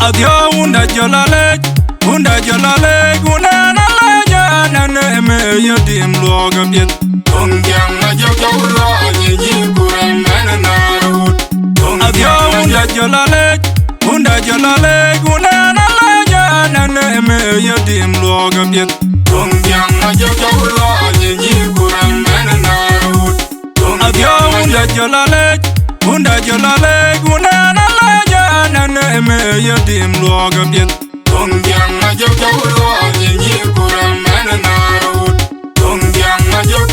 Adhiok unda jalale gunana la jana neme yatim loga biet. Jieng Ajhok Garang Jieng Narut. Adhiok unda jalale gunana la jana neme yatim loga biet. Jieng Ajhok Garang Jieng Narut. Adhiok unda jalale gunana la jana neme yatim loga biet. Jieng Ajhok Garang Jieng Narut. Jieng Ajhok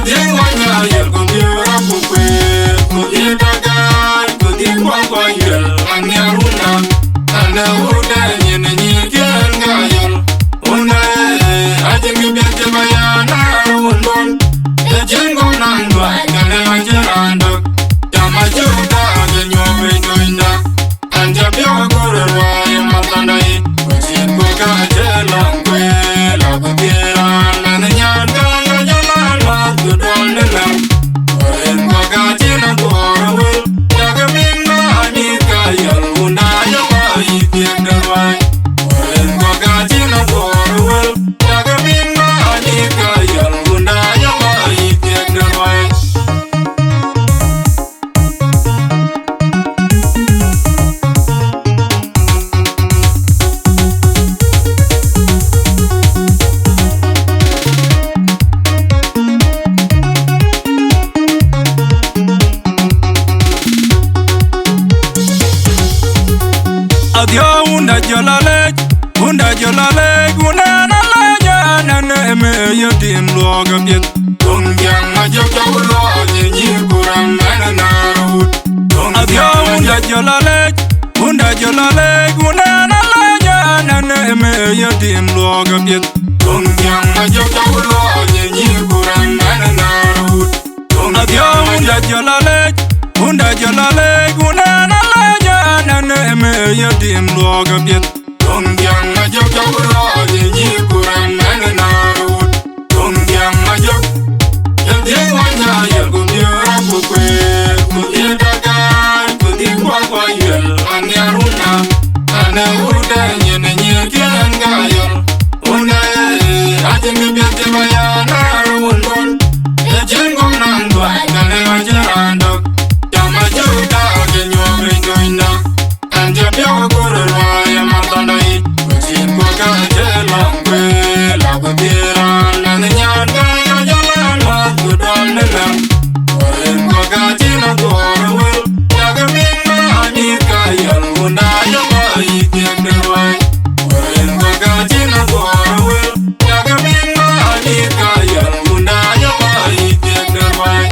Jieng Wanyayel Kumbira Kukwe Kuditagai Kudikwakwayel Anyaruna Anahuda Nyene Nyikian Gayel Una Ajingi Biete Bayana Rundon Ejingo Nandwa Gane Ajirandok Yamajuda Genyobe Joinda Anjabyo Kurwa Yamatandai Wajin Kuka Jelong Kwe Lakubira Nananyanda Kudon Nilam Warin Wakatina Korawil Yagamina Anika Yalunda Yawai Tienderwai Warin Wakatina Korawil Yagamina Anika Yalunda Yawai Tienderwai Adhiok unda jalale gunana la jana neme yatim loga biet. Jieng Ajhok Garang Jieng Narut. Adhiok unda jalale gunana la jana neme yatim loga biet. Jieng Ajhok Garang Jieng Narut. Adhiok unda jalale gunana la jana neme yatim loga biet. Jieng Ajhok Garang Jieng Narut. Jieng Ajhok Jieng Wanyayel Kumbira Kukwe Kuditagai Kudikwakwayel Anyaruna Anahuda Nyene Nyikian Gayel Una Ajingi Biete Bayana Rundon Ejingo Nandwa Gane Ajirandok Yamajuda Genyobe Joinda Anjabyo Kurwa Yamatandai Wajin Kuka Jelong Kwe Lakubira Nananyanda Kudon Nilam Warin Wakatina Korawil Yagamina Anika Yalunda Yawai Tienderwai Warin Wakatina Korawil Yagamina Anika Yalunda Yawai Tienderwai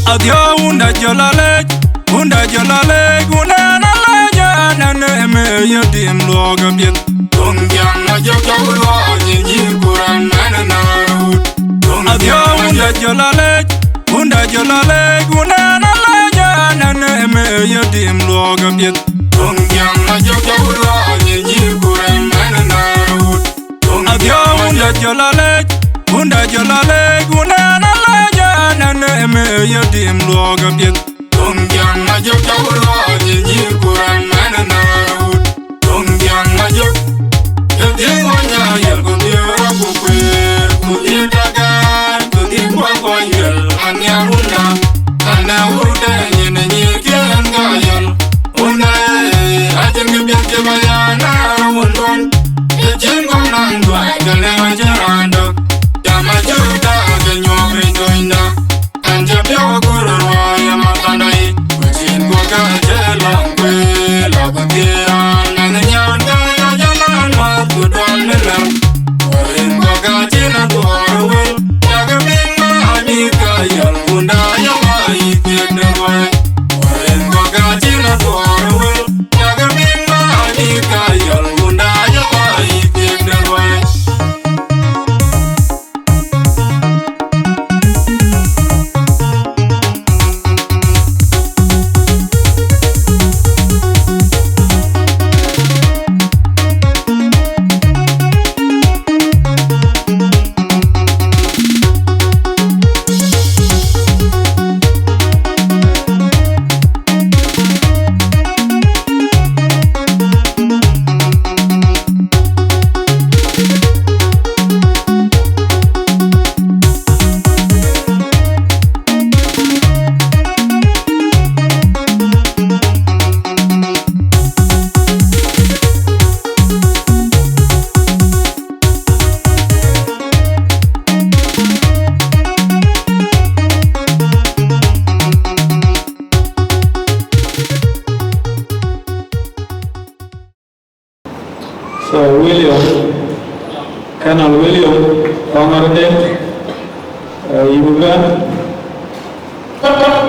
Adhiok unda jalale gunana la jana neme yatim loga biet. Jieng Ajhok Garang Jieng Narut. Adhiok unda jalale gunana la jana neme yatim loga biet. Jieng Ajhok Garang Jieng Narut. Adhiok unda jalale gunana la jana neme yatim loga biet. Jieng Ajhok Garang Jieng Narut. Jieng Ajhok Jieng Wanyayel Kumbira Kukwe Kuditagai Kudikwakwayel Anyaruna Anahuda Nyene Nyikian Gayel Una Ajingi Biete Bayana Rundon Ejingo Nandwa Gane Ajirandok Yamajuda Genyobe Joinda Anjabyo Kurwa Yamatandai Wajin Kuka Jelong Kwe Lakubira Nananyanda Kudon Nilam Warin Wakatina Korawil Yagamina Anika Yalunda Yawai Tienderwai Warin Wakatina Korawil Yagamina Anika Yalunda Yawai Tienderwai William, Colonel William Kongor Ibu Gan. Aku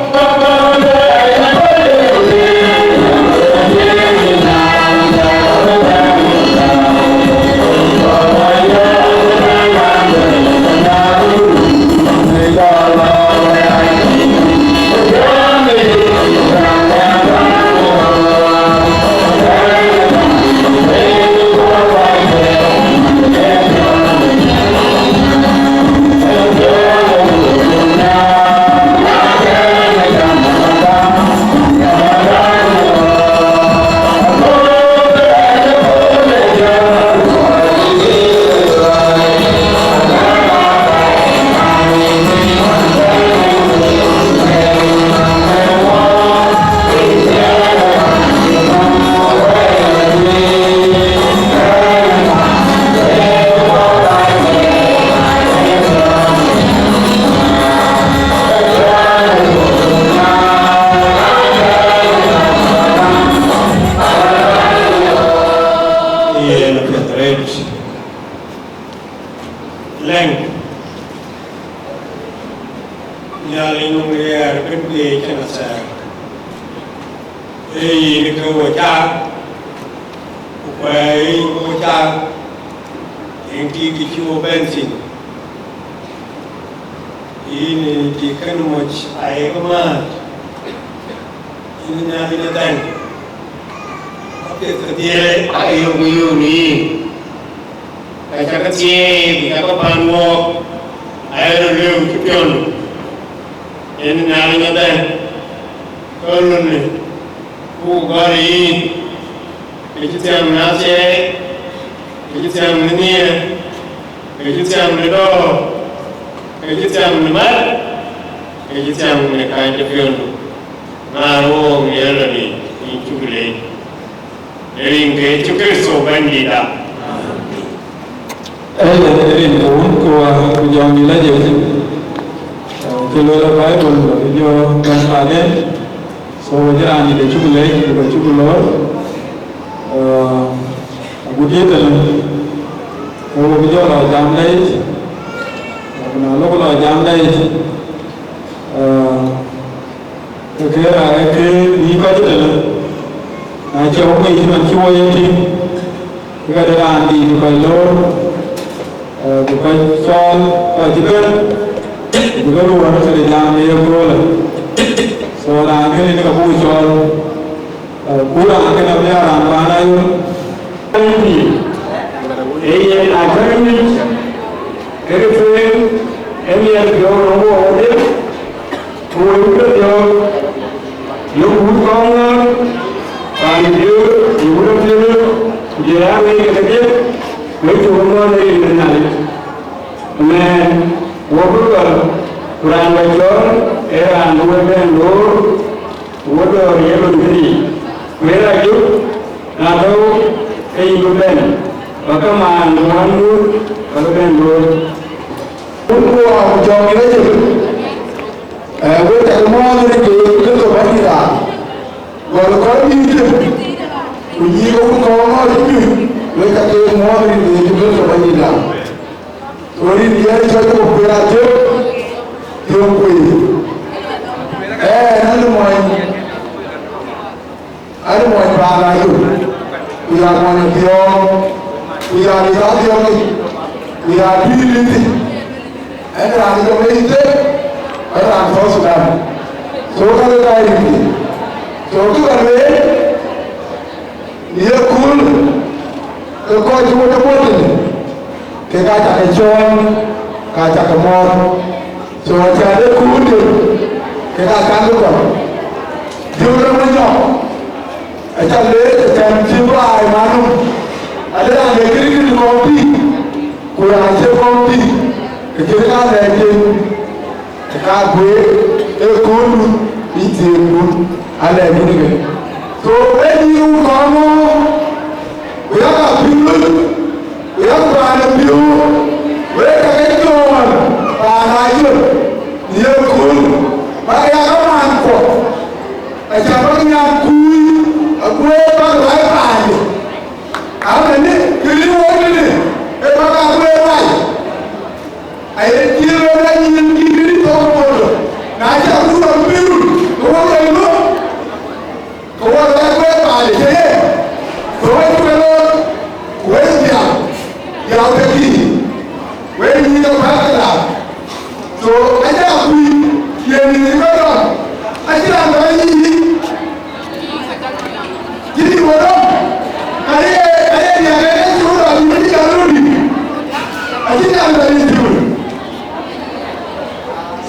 dari itu.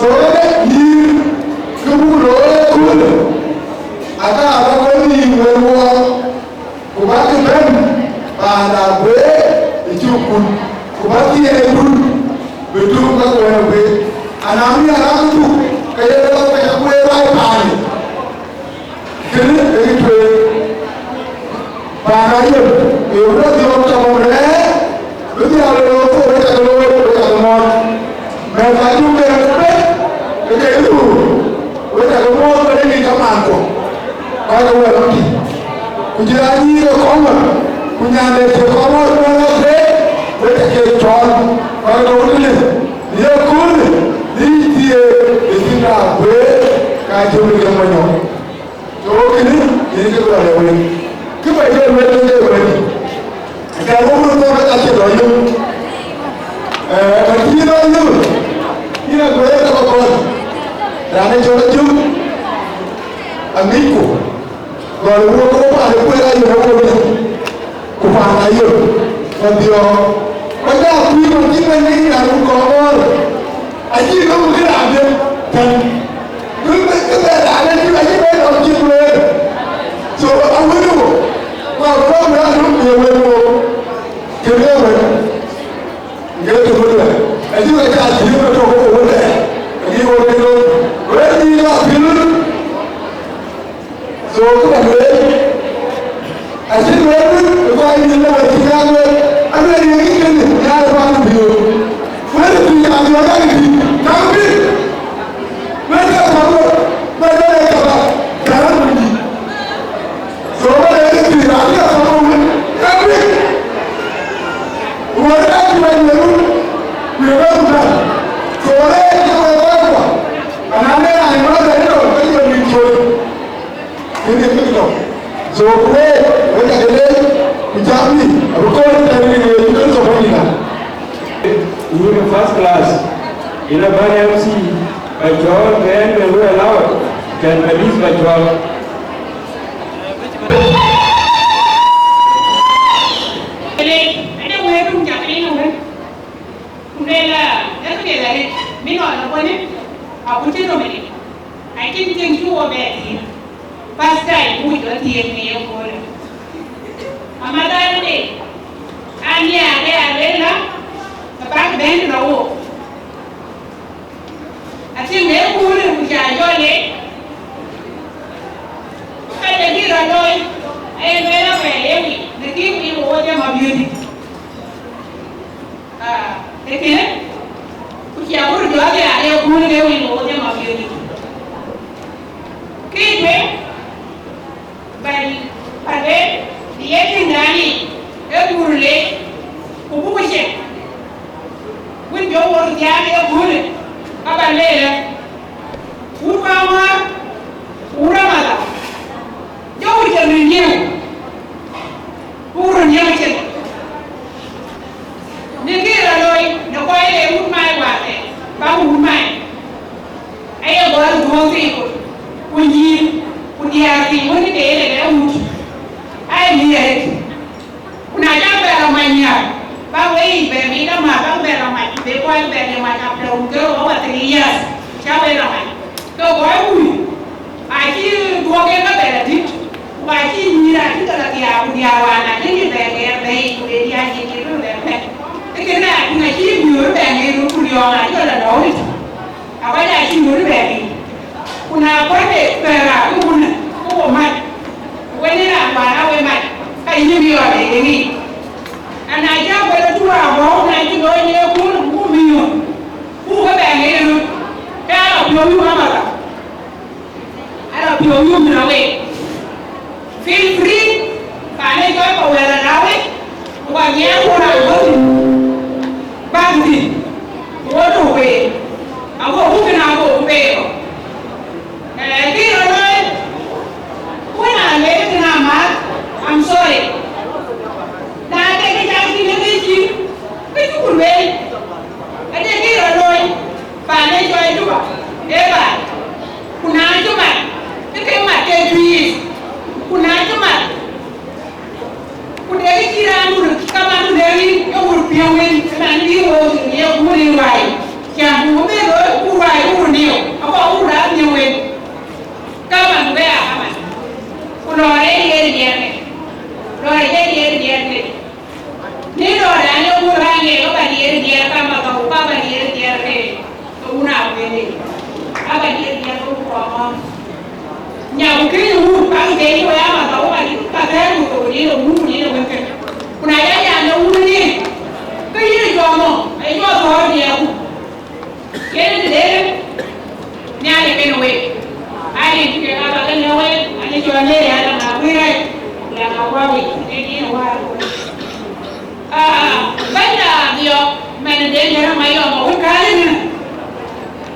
Soalnya ini kemudian kul, ada apa ni berbuat, kubati ben, pada be itu kul, kubati yang kul, betul kan be, anaknya anak tu, kaya orang kaya kue rai pani, kena itu, pangayu, orang dia macam mana, betul ada orang tu macam orang, mereka tu mereka itu, mereka semua mereka ni kamanku, kalau orang ni, kujirangi ke kamar, kunyande ke kamar mereka kecual, kalau orang ni, dia kul, dia tidak boleh kaji mereka mana, so ini kita ada orang, kita ada orang, kalau orang tu kita cakap orang, kita orang, kita boleh tak boleh. Rane jodoh jum, amigo. Kalau orang ada pun ada orang kupang ayu, nantiyo. Pada aku mungkin ni aku kawal. Aji kamu kena ada kan? Kita ada ni aji baik aji boleh. So aku tu, kalau orang dia boleh, kerja boleh, kerja boleh. Aji baik aji boleh. Aji boleh. Ready to build. So I said, if I didn't know what you got, I'm ready to get in. Not about to build. Where do you have your identity? Come in. Where's that power? Where's that power? So what is it? I'm not going to come in. What are you in the room? We're going to so what is it? So pray, when I get Jamie, I will call it because of Honina. You in first class, in a bad MC, by John, then we will allow it. Can release by John. I don't wear from Japanese. That's okay. Me not one. I put it on me. I didn't think you were bad. First time we got here in the airport. I'm a day. And yeah, they are there. The back bend in the wall. I think they're cool, which are your leg. I did a noise. I am very away. The king will watch my beauty. They can't. Which are good, they are cool, they will watch my beauty. Okay, bari pade diye ndani burle kubuche win jo wor jaade burle abalele urama uramala jo wor nyew burun yake nigira loy no koyle urmai wate ba urmai ayo bor gozi ko kunyi kuniati woni dele le uti ai liye kuna jambe la manya ba wei be mi na ma ba be la ma be ko be le ma ka pro go wa 3 years cha be la ma to go ui ai ki do ke na be la dit wa ki ni ra ki ta ya ku ya wa na ni be be ku de ya ni ki ru le pe e ke na ku na ki ni ru be ni ru ku yo na yo la no ni a wa ya ki ni ru be ni kuna kwende pera kuna ko mai wani na bana we mai kai ni biyo de ni ana ja ko da tura bo na ji do ni ku biyo ku ga ba ne ru ka la biyo yu ma la ala biyo yu mi na we feel free ba ne ko ko we la na we wa ye ko na ko ba di wo to we a ko ku na ko we I'm sorry. Now I take it to the but you will wait. I take it alone. Financial Juba. Eva. Kuna Juba. You came at 10 years. Kuna Juba. nhà một cái luôn bạn cái thôi mà tao mà đi ta thế một tổ đi là muốn đi là mình cái này đã nhà đâu muốn đi cái gì cho mà ấy cho thôi nhiều cái này để nhà này cái nuôi ai đi cái nào cái nuôi anh đi cho anh đi là nào quý đây là nào qua đi cái gì nào qua bây giờ điều mình đến nhà máy ở một cái này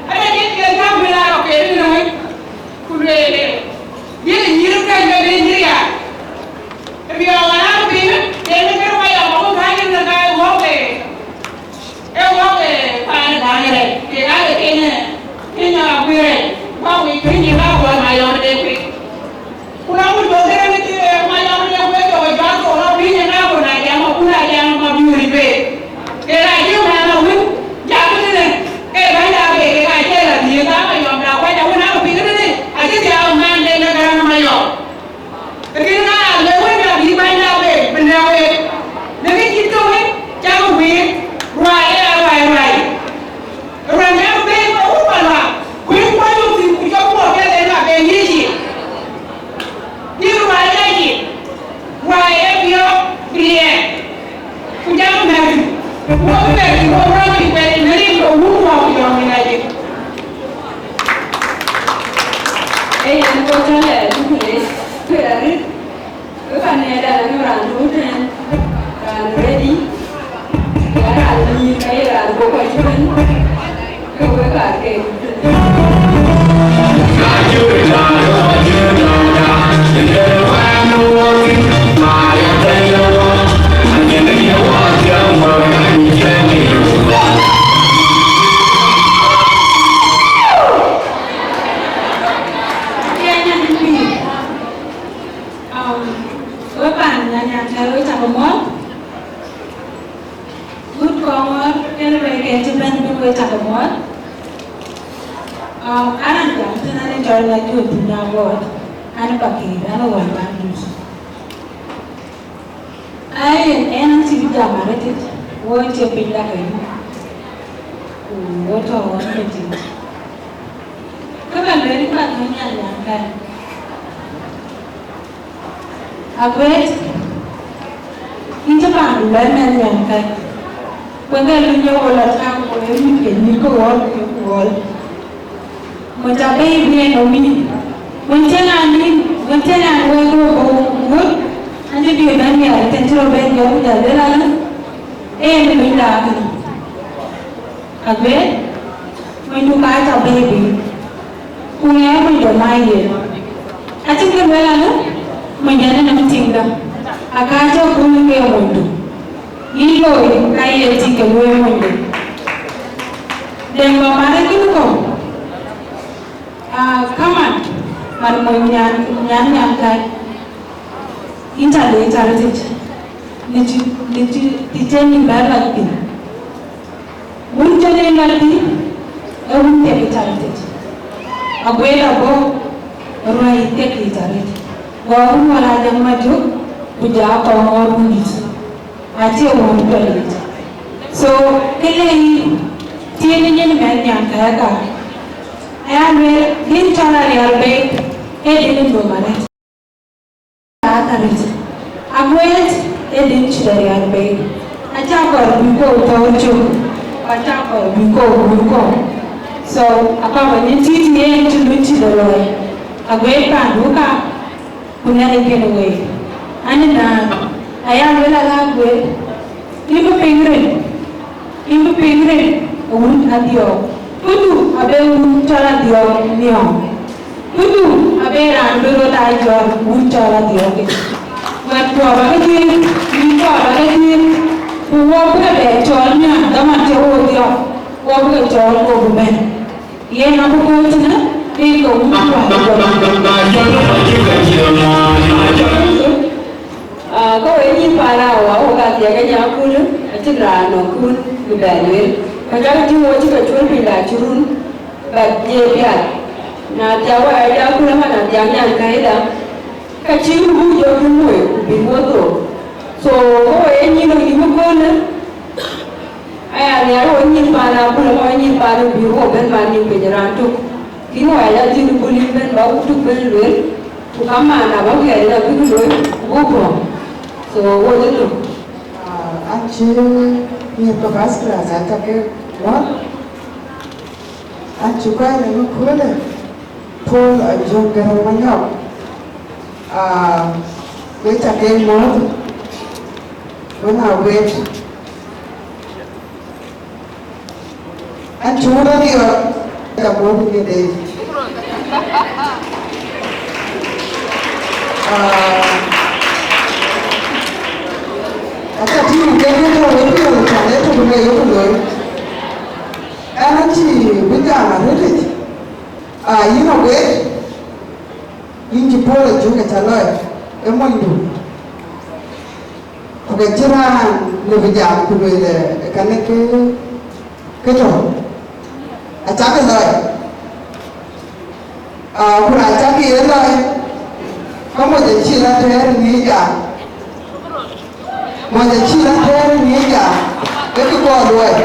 anh ấy cái sao bây giờ cái này kure ये नीरव का जो इंद्रिया अभी आवाज़ भी है ये मेरे को ये बहुत खाने लगा है वो के पानी खाने रहे ये आगे के ना भी रहे वो भी कहीं ना वो माया में देखी पुना वो जो है ना कि माया में देखो जो जान तो ना भी ना वो ना क्या वो पुना क्या वो भी उड़ी पे ये राजू है ना वो जाते हैं के भाई आगे के काय चला दिए ना माया में वो जाओ ना भी करते अभी क्या उन्हें लेना करना माया लेकिन ना लेवल में भी माया में बना हुए लेकिन कितना है क्या हुए राय रंगा पे वो वाला कोई जो भी जो वो क्या लेना पे ये राय है ये राय बियो बिये कुछ में वो रानी पे नहीं तो वो बियो मिला ये yang bocor le tulis berari bukannya ada orang tulen kan ready ya ali kayak bocor cuman kau pakai Wut Kongor and Adhiok with Ajakguong. Anak yang senang jual lagi untuk nyawat, anak pakai, anak wanita dus. Ayah enak sih zaman itu, wajib pindah ke ini. Wajib orang itu. Kapan beri pakaian yang kan? Aguet Jurkuch Ghak. When they look at all the time, you can go on your wall. When the baby and me, when Tana will go good, and if you don't get attention of it, you're the little and the dark. Aguet, when you buy a baby, whoever you mind, I think the well, when you're not thinking, Ajhok Garang. Ilo kaya chicken wewe. Then mama lagi tu kaman malu nyan kai. Injale charity. Nici ni berlagi. Munjale lagi, unte charity. Aguet abo ruai teki charity. Gua wala jam maju. Udah Kongor begitu, aja orang begitu. So, kalau ini tiada yang kayak apa? Ayah ini cara liar baik, ini bermana? Apa itu? Aguet ini cara liar baik. Ajakguong buko. So, apa banyak tiada yang lucu dalai. Aguet kan buka, punya lagi away. Anina, ayah bela lagu, ibu pengen, Wut Adhiok. Putu, abe Wut Adhiok niong. Putu, abe randu tajor Wut Adhiok. Waktu apa lagi, puwa bukan becolnya, dalam jauh dia, puwa bukan jauh bukan. Ia nak bukan cina, ini kau có ý như phải là ở cái gì cái nhà cũ đó, chứ là nó cũ người bè luyện, cái cháu chú mua chứ cái chú bị là chú run, bè dê bè, na cháu ở cháu cũ lắm mà na cháu nhà cái đó, cái chú mua cho chú mua bị mua tổ, so có ý như nó như mua nữa, ai à nhà có ý như phải là cũ lắm, ý như phải là bị mua bên mà nhiều cái nhà ăn chụp, Kini wala jini bulimben ba utuk ben lwe. Kama na ba kaya na bigu lwe buko. So what do you do? Actually, we have first class. I take what? Actually, I am cool. Paul Ajhok Garang. We take more. When I wait, and children here, the more we day. I thought you get it already on the planet to the way you go. And actually, we got a village. You know where? In the Paul Ajhok Garang. Kejira lebih kubele karena kejo, acak loy, kurang acak ini loy, kamu jadi cila ter ni ja, mau jadi cila ter ni ja, itu kau loy,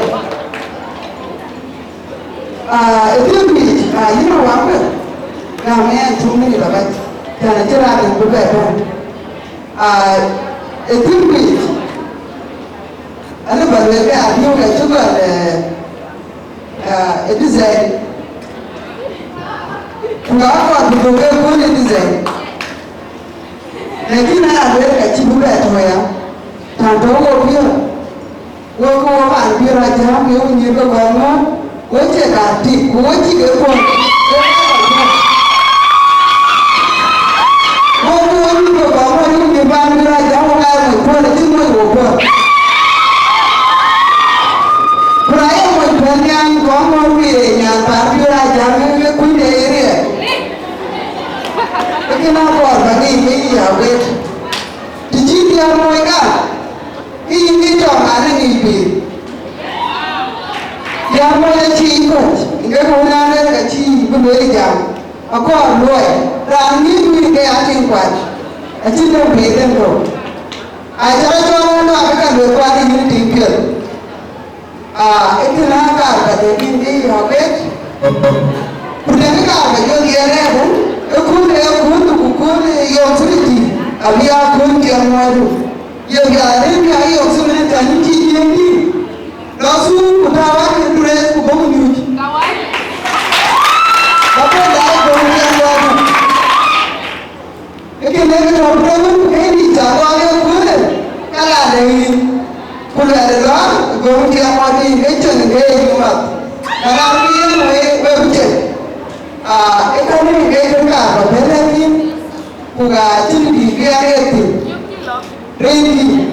itu ni, ini apa? Kami cuma ni lah, jangan cerah yang berbeza. Itu bridge. Ada berbagai Adhiok juga design. Enggak apa berbagai pun design. Lagi nak ada kecil juga tu ya. Tanpa wakil, wakil ambil raja, dia punya kebangan, wajib ganti, wajib kepon. Aku luai, rangi duit kayak acing kuat, acing tu beden tu. Acara orang tu akan berkuat ini tinggal. Itu nak kata ini Aguet. Pertama kata yang dia ni pun, aku yang sulit. Abi aku yang malu. Yang ada ni yang sulit jadi Jieng ni. Langsung utawa kedua aku bangun nyuci. Apa dah bangun yang baru? Ikan ni kalau bangun ini jawab yang kuat. Kalau ada ini, kalau ada lah, bangun yang mati itu ni cuma. Kalau ni berbuat. Ikan ni kerja apa? Benda ni, bukan jadi dia itu. Ready.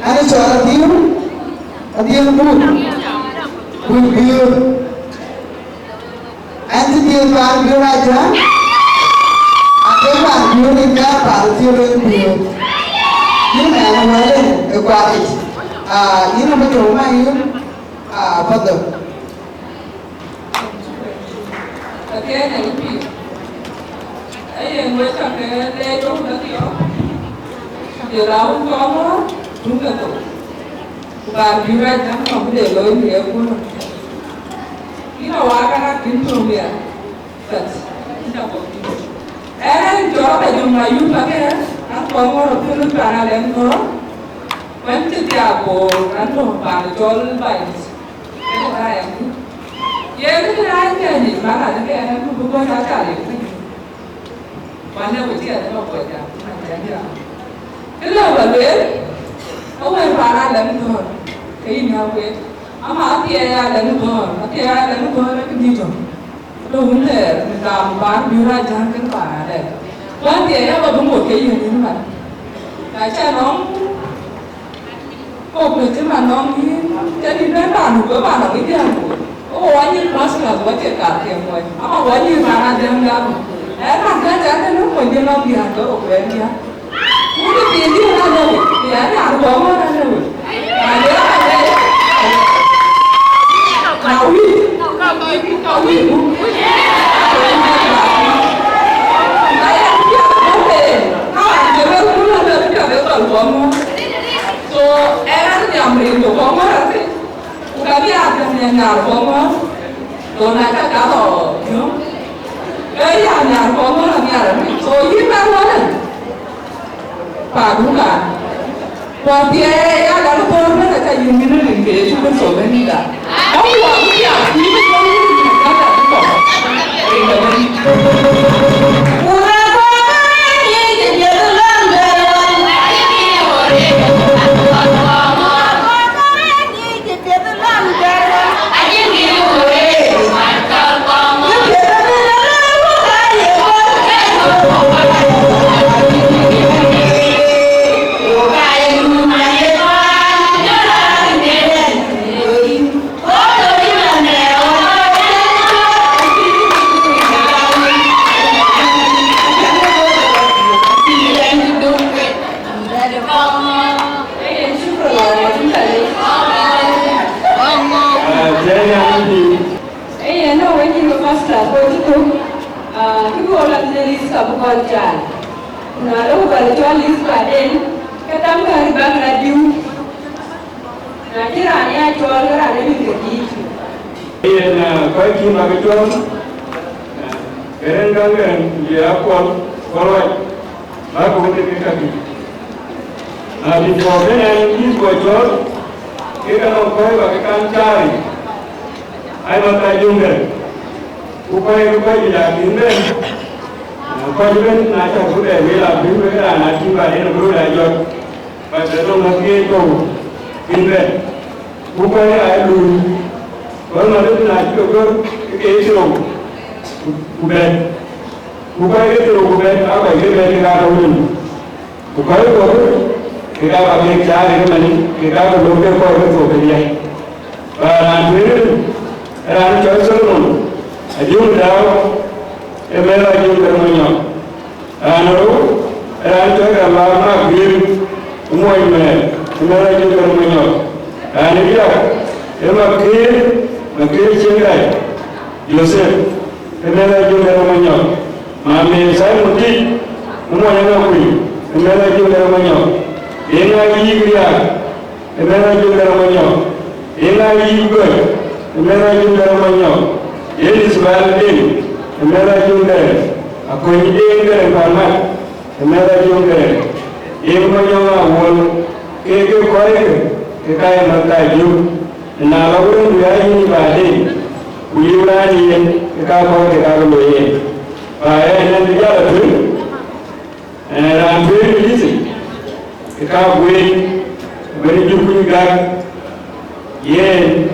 Ada cara dia pun. Good. Anti dia baru aja. Ada baru ni baru dia. Ini mana mana kuat. Ini macam mana ini? Betul. Okay, thank you. Ayah, mereka kerja jauh nanti oh. Dia rawat kamu, juga tu. Bukan juga jangan kamu deh loin dia pun. Ini awak kan kintu dia. Terus, tidak boleh. Jauh aja mayu pakai. Aku kamu perlu berana lem tu. Macam tiago, anu bar jual bayi. Itu ayam. Ya itu ayam ni, mana ada ayam tu bukan saja ni. Mana uji ada apa aja, macam dia. Kalau berlebih, awak berana lem tu. Ini awak. Ama hati ayah lem tu, nak kerja. Lo hunter, kita bar biura jangan kerana ada. Hati ayah apa bungkus kayu ni mana? Macam orang. Kau cuma nong ni, jadi mereka juga mana dia tu. Oh, wajib masuk lah, wajib kerja muat. Apa wajib mana jangan. Nak jangan lu mungkin nak biar tu, okey dia. Mungkin pilih mana tu, dia ni Ajakguong mana tu. Ada. Kawi. Saya dia okey. Kawan dia pun ada dia Ajakguong. So, yang berintu kamu nanti, udah dia ada yang Ajakguong, dona kita kalau, So you might want to. Paduka. What the air, I got a phone that you didn't engage with so many that. Oh, yeah, even though you got Aguet Jurkuch Ghak, Jieng,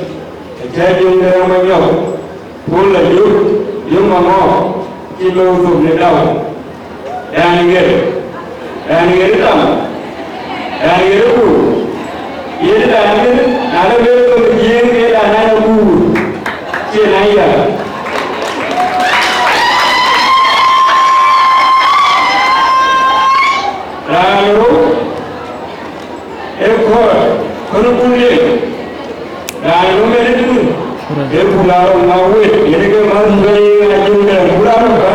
Ajakguong Garang, Pula Yung Mamo, Kilo Thục Nè Đầu, Đàn Nghề Tâm, Đàn Nghề Cụ, Yến Đàn Nghề, Nà Lê Lê Lê Jieng Nghề Đàn Nghề Cụ, Chia Này À. Lalu, ekor, kerupunan, lalu mereka itu pulau Aguet, ini ke mana Ajhok Garang pulau apa?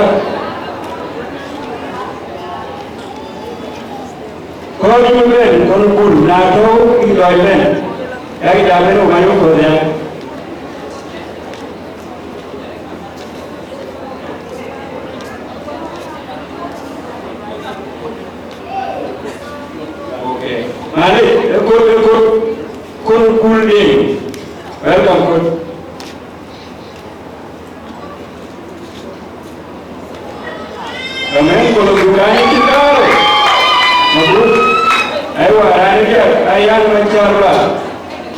Kalau juga kerupun, nato itu aja, ya kita perlu banyak kerja. Mari, ikut kuling. Welcome, Kut. Kami kalau bukannya kita, maksud, ayo hari dia, ayam mencoba.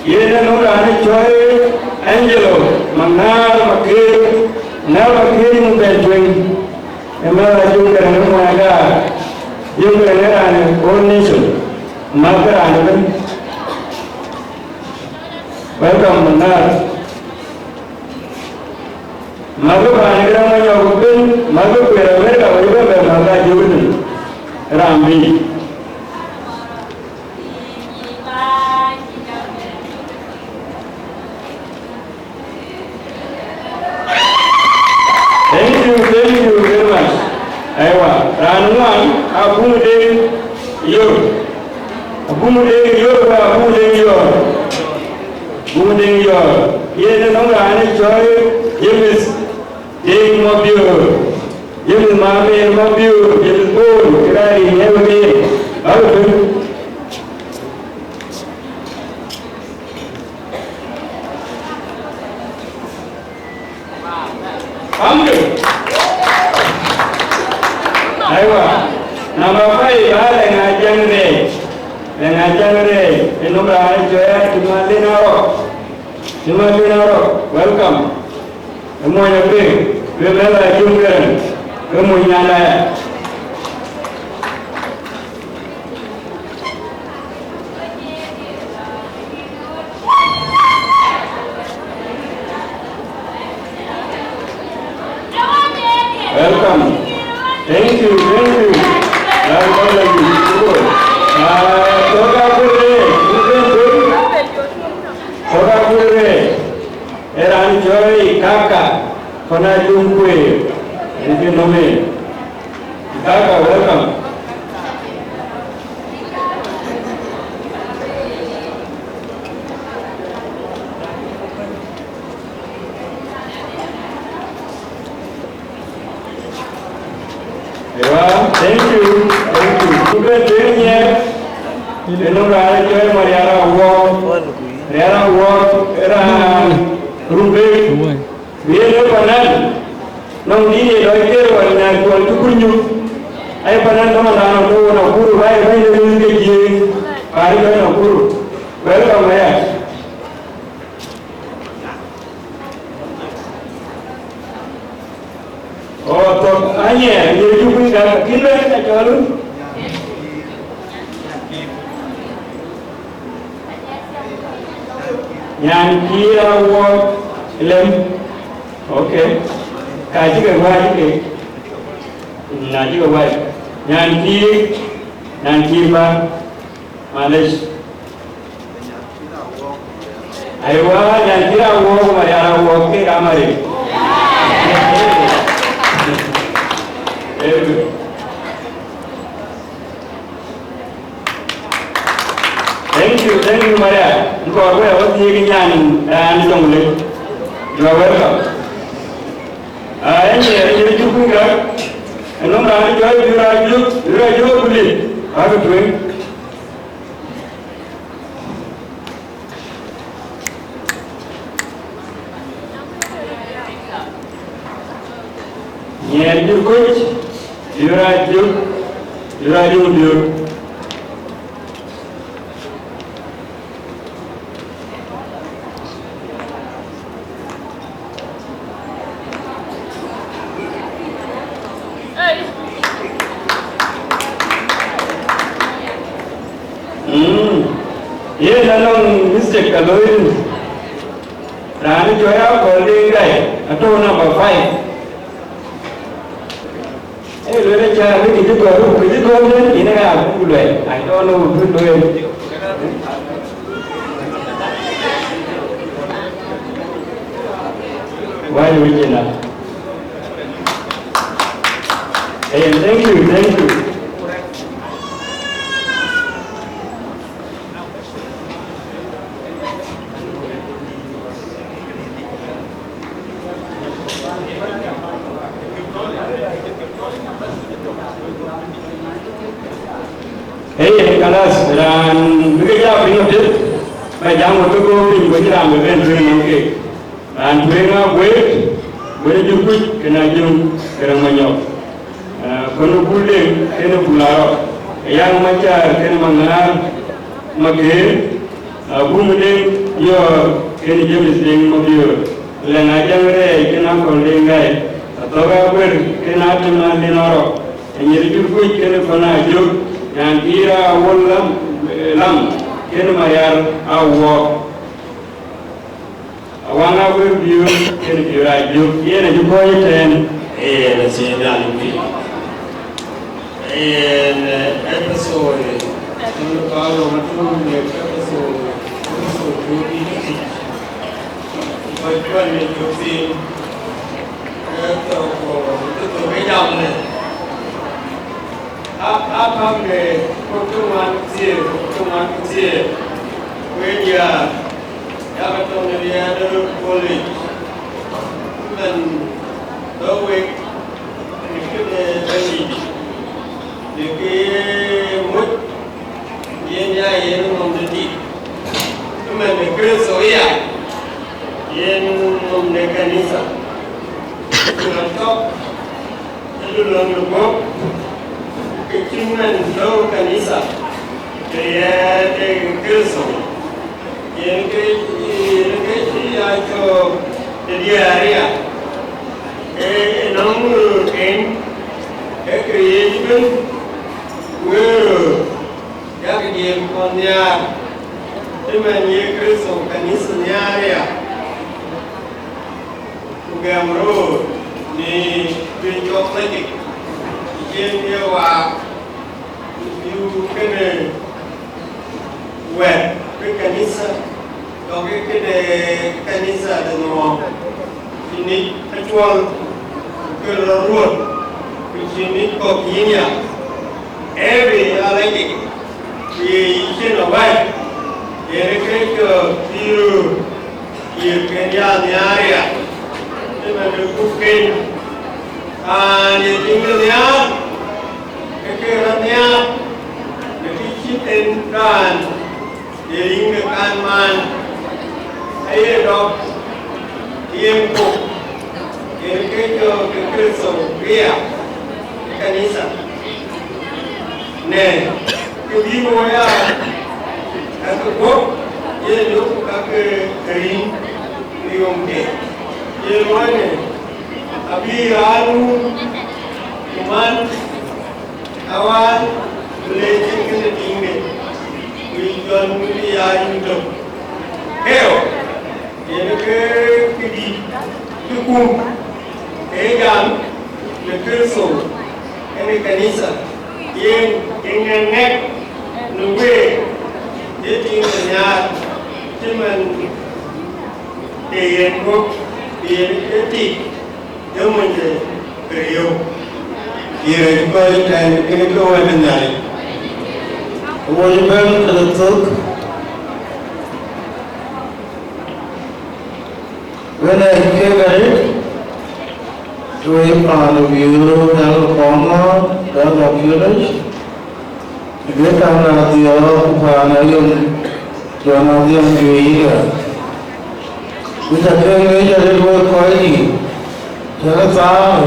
Ini nurani coy, Angelo, mengal makir membentuk. Emang Ajhok Garang mengaga, Ajhok Garang coordination. Maka anda welcome benar. Maka anda menyokong, maka mereka juga bermata juga ramai. Thank you very much. Aywa, ranuan aku deh, yo. Bumudeng yo, ye na nong rani choy, yemis ding mobio, yemis ma Mami, Mabiu, Jilpur, Kirari, Nevagi, Alvin. Aywa, nama pai ada ngajang re, enumra aja cuma linaro, welcome. Semuanya beri, bela jumlah, kemuliaan. Welcome. Thank you. Eran joy kakak, kena jumpa. Ini nama. Kakak, welcome. Thank you. Juga dirinya, enora joy Mariana Walk, era Rubik, biar panan, nong ini doair warna kual tukunyu, ayah panan sama nana tu nak guru, ayah ni dia Jieng, hari ni nak guru, welcome ayah. Oh, tu ayah, dia juga dah kira nak jalan. Yang kira walk lem, okay. Kaji kerbau ke, naji kerbau. Yang kira Malaysia. Aywa yang kira walk Mariana walk ke kamari. Thank you, Maria. Engkau apa yang awak tiada yang anda tunggu. You are welcome. Ini Jurkuch Ghak. Enam orang jual beli. Apa tu? Ini Jurkuch, jual. Ye nanong mistake kalau ini, rani joya holding guy atau number 5. Lele cakap ni kita baru ni ini kan boleh. I don't know boleh. Why we cannot? Hey, thank you. Hey, kalas dan bekerja pindah macam waktu kau pindah ramai benda ni. Dan mereka boleh Jurkuch kena Jieng Garang manyok. Kono building kena pulau. Yang macam kena mangar, maghe, building yo kena jenis deng maghe. Lengajang re kena holding guy. Atau apa kena teman dinoro. Yang Jurkuch kena kena Ajhok. Yang kira lam kena mayar awak. Wanga review kena kira Ajhok. Ia nak jumpa ten. Nasi dalupi. Episode. Kalau macam ni episode ini. Macam ni jadi. Itu beda ni. Apa ni? Pertemuan kecil. Media. Yang betul ni ada college. Dan dua week. Ini long ago, Kichuman Joe Kanisa, they had a person. In case I told the area, a number came, a creation where Yakidim on the many acres of Kanisa area. Gamro, the bridge of Lake, Jieng, you can wet, Kanisa, Kanisa, the norm. You need actual road, which you need for Kenya. Every Alekthok, we can avoid the you can the area. The cooking and the Inglesia, the Kerania, the kitchen gun, the Inga man, a dog, Jieng cook, the Crystal, Ria, Kanisa. Nay, the people are at the book, you look like a green, the young day. Yeruane, Abi Alu, Iman, Awan, relating in the Dingle, we don't really are in the hell. Yenke, Kidi, Tukum, Egan, the Kirso, and the Kanisa, Jieng, in a neck, the way, dating the yard, Timan, the book. Di zaman beliau dia juga dan ini kawan benar. Wonderland Alokthok. When I came at it, to a part of you, Ajakguong and Adhiok, get on Adhiok, and Adhiok, which I can't make a little quality. Tell us how.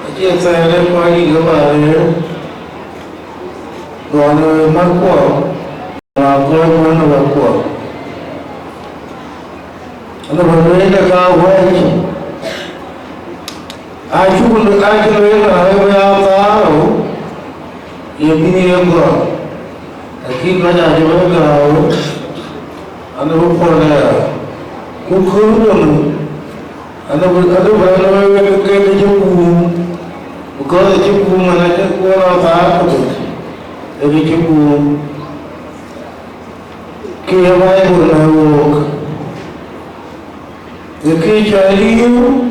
I can't say a little quality about here. Go on to my quote. I'll go on to my quote. And the way the car went, I should look at the way I have out. You've been here, go. I keep my Ajhok and the hook for there. Kukurum, and the other way to get the Juba, because the Juba and I just go out of it. The Juba, Kiavai will not walk. The key child you,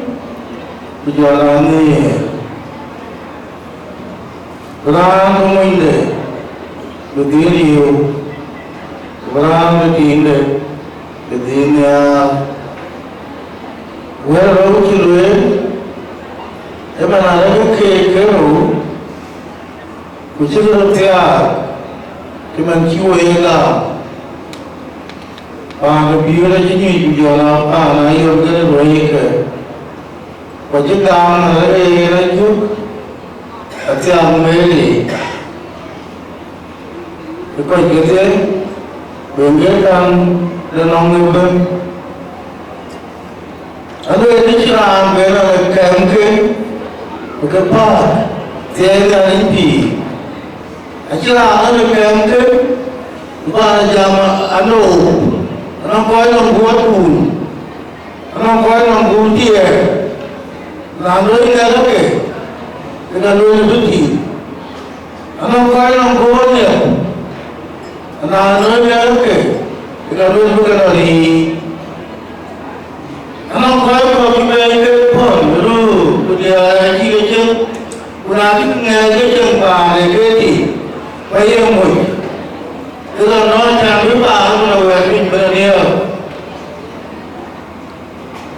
but you are on the air. Grand Window, the video, Grand Window. Within where out to live, if another cake, which is a tear, to Manchuela, and the beauty you are, and I will get a break. But you down a joke, a tear made because you say, when you come. The long river. And the addition of a campaign, the park, the NLP. I shall have a campaign, Jama, I know, and I'm going on board, and I'm going on board here. And I'm doing that okay, and I'm doing duty. And I'm going on board here, and I'm doing that okay. Kita dulu bukan hari, anak kau kalau kita pun dulu dia jadi macam, orang kita jadi macam jadi, bayar mui. Kalau orang cakap apa, orang orang berniaga.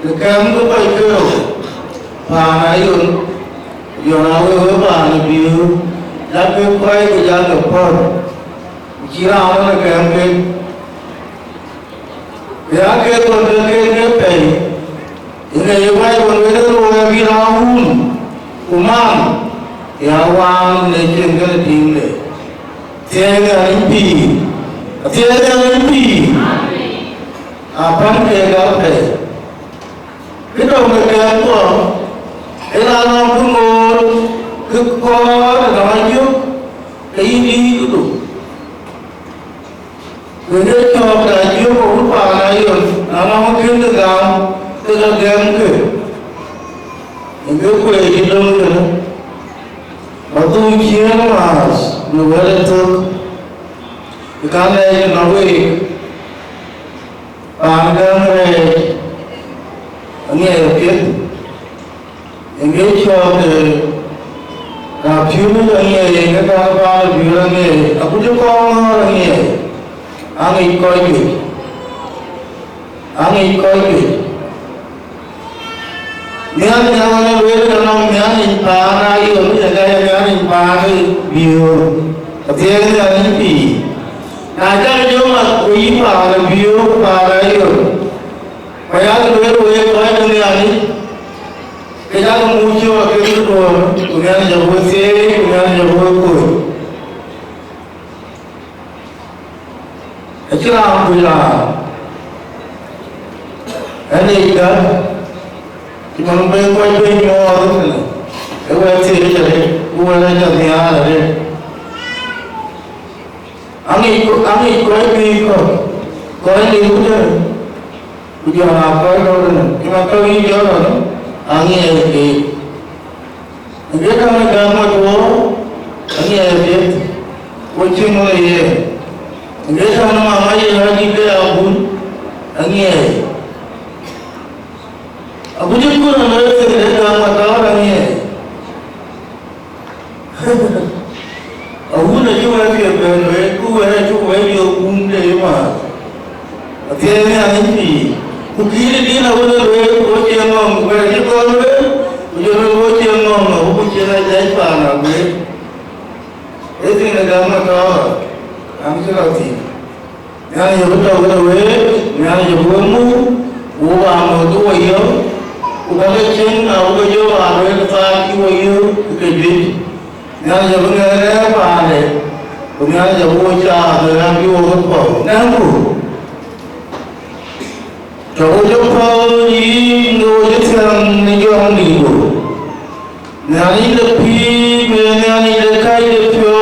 Dekat tu bayar, panayun, yang awal panay biu, tapi kau itu jangan pun, kira orang campaign. Ya que cuando el que pay, y que yo voy a volver a lo que vi la un, Umam ya wang le chen ga ding le thiên ga pi pan ke ga pe cái đầu người kém của cái là nó cứ ngồi cứ có là nói trước cái đi cứ đủ người ta cho cái trước của lúc bà này rồi nó không kiếm được gạo tức là kém kì mình cứ quay đi đâu rồi đó mà tôi chia nó mà người ta thức cái này nó về bạn đang về nghe được biết nghe cho thì là phiếu mới nghe người ta vào phiếu là nghe cũng cho con là nghe anh ấy coi chuyện nghe anh về là nó nghe anh ta này ở cái này nghe anh ta cái phiếu thì cái này gì là chắc nếu mà quý bà là phiếu bà đấy rồi phải ăn rồi coi cái này cái đó là mua chưa cái thứ đồ của nhà nhà vua xe của nhà vua cùi cái chứ làm cùi là cái này đó thì mình bên quay bên nhau đó cái quay xe cái này mua lên cho nhà là đây anh ấy quay bên coi đi cũng chứ bây giờ là coi đâu rồi nhưng mà coi đi cho rồi anh nghe thì biết không cái mà chú anh nghe biết cô chưa nói gì biết không mà mấy giờ đi về anh nghe aku juga nak cerita macam orang ni aku nak cuba dia berdua aku nak cuba dia bunda mah tiada ni mungkin dia nak berdua aku jangan berjaya kalau jangan jangan aku jangan jadi panah ni itu negara kau kami selagi yang yang betul berdua yang yang bermu uang tu ayam uang kecil aku jual aku tak kau ayam kecil yang yang berapa panah punya yang bocah dengan jual apa nampu Jauh jauh ni, jauh jauh ni jauh ni go. Nani lepi, nani lekai lepio,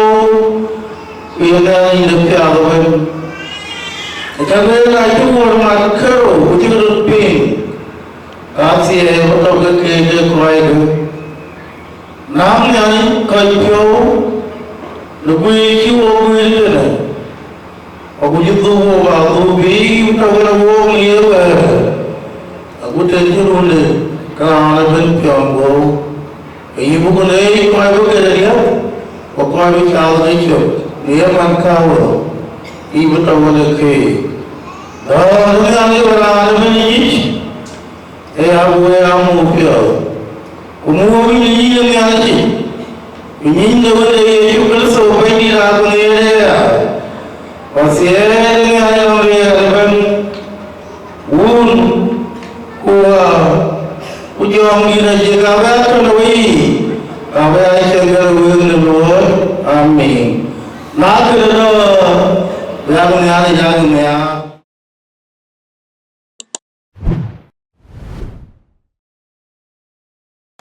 nani lepi awan. Jadi lagi orang makro, bukan lepi. Kasih betul ke kerja kuai tu. Nam nani kai pio, lepi kiu lepi tu. Aku juga aku beli tak berapa ni aku terjun le kerana berpiang go ibu ko ni ko aku kerja ko aku cakap itu dia mankau ibu tahu le ke dah ni orang ni aku pio umur ini ni aja ini ni boleh juga sampai di lagu ni Pasien yang melihatkan ujung kita jika betul wei, kau asyik berwujud amin. Nak kerana yang ni ada jangan